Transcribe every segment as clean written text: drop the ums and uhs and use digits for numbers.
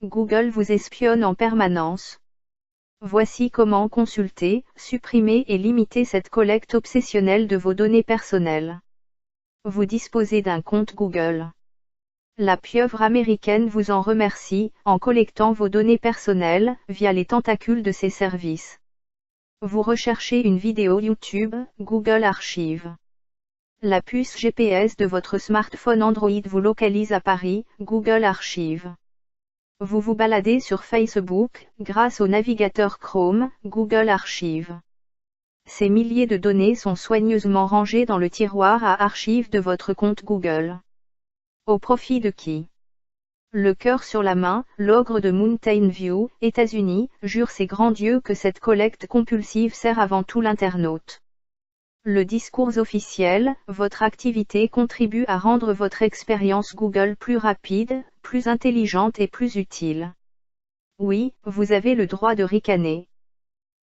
Google vous espionne en permanence. Voici comment consulter, supprimer et limiter cette collecte obsessionnelle de vos données personnelles. Vous disposez d'un compte Google. La pieuvre américaine vous en remercie, en collectant vos données personnelles, via les tentacules de ses services. Vous recherchez une vidéo YouTube, Google Archive. La puce GPS de votre smartphone Android vous localise à Paris, Google Archive. Vous vous baladez sur Facebook, grâce au navigateur Chrome, Google Archive. Ces milliers de données sont soigneusement rangées dans le tiroir à archives de votre compte Google. Au profit de qui? Le cœur sur la main, l'ogre de Mountain View, États-Unis, jure ses grands dieux que cette collecte compulsive sert avant tout l'internaute. Le discours officiel, votre activité contribue à rendre votre expérience Google plus rapide, plus intelligente et plus utile. Oui, vous avez le droit de ricaner.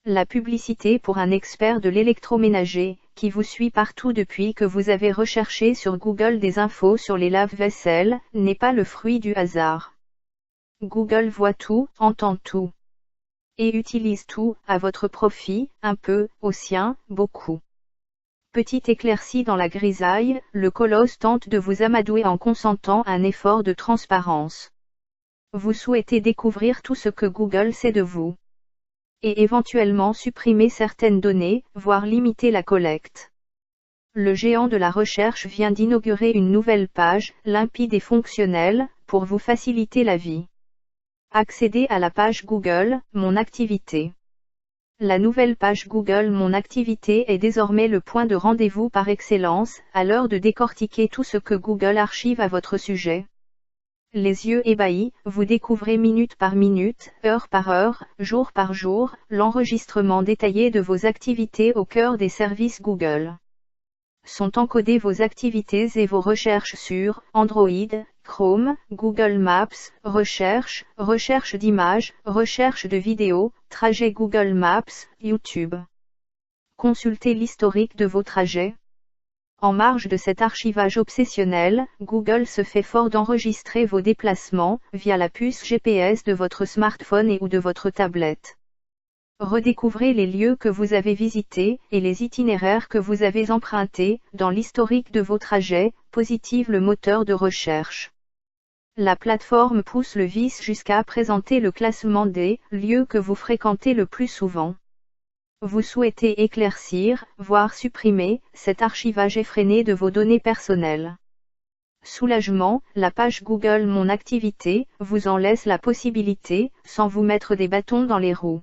La publicité pour un expert de l'électroménager, qui vous suit partout depuis que vous avez recherché sur Google des infos sur les lave-vaisselle, n'est pas le fruit du hasard. Google voit tout, entend tout. Et utilise tout, à votre profit, un peu, au sien, beaucoup. Petite éclaircie dans la grisaille, le colosse tente de vous amadouer en consentant un effort de transparence. Vous souhaitez découvrir tout ce que Google sait de vous. Et éventuellement supprimer certaines données, voire limiter la collecte. Le géant de la recherche vient d'inaugurer une nouvelle page, limpide et fonctionnelle, pour vous faciliter la vie. Accédez à la page Google, Mon activité. La nouvelle page Google Mon activité est désormais le point de rendez-vous par excellence, à l'heure de décortiquer tout ce que Google archive à votre sujet. Les yeux ébahis, vous découvrez minute par minute, heure par heure, jour par jour, l'enregistrement détaillé de vos activités au cœur des services Google. Sont encodées vos activités et vos recherches sur Android, Chrome, Google Maps, recherche d'images, recherche de vidéos, trajet Google Maps, YouTube. Consultez l'historique de vos trajets. En marge de cet archivage obsessionnel, Google se fait fort d'enregistrer vos déplacements, via la puce GPS de votre smartphone et ou de votre tablette. Redécouvrez les lieux que vous avez visités, et les itinéraires que vous avez empruntés, dans l'historique de vos trajets, positive le moteur de recherche. La plateforme pousse le vice jusqu'à présenter le classement des lieux que vous fréquentez le plus souvent. Vous souhaitez éclaircir, voire supprimer, cet archivage effréné de vos données personnelles. Soulagement, la page Google Mon activité vous en laisse la possibilité, sans vous mettre des bâtons dans les roues.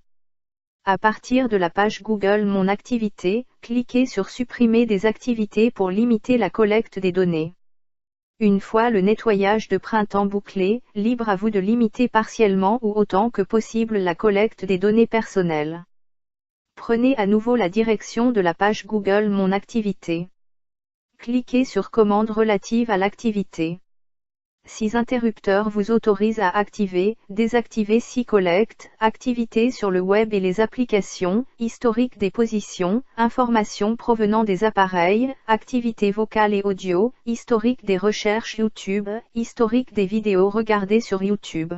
À partir de la page Google Mon activité, cliquez sur Supprimer des activités pour limiter la collecte des données. Une fois le nettoyage de printemps bouclé, libre à vous de limiter partiellement ou autant que possible la collecte des données personnelles. Prenez à nouveau la direction de la page Google Mon activité. Cliquez sur Commande relative à l'activité. 6 interrupteurs vous autorisent à activer, désactiver 6 collectes, activités sur le web et les applications, historique des positions, informations provenant des appareils, activités vocales et audio, historique des recherches YouTube, historique des vidéos regardées sur YouTube.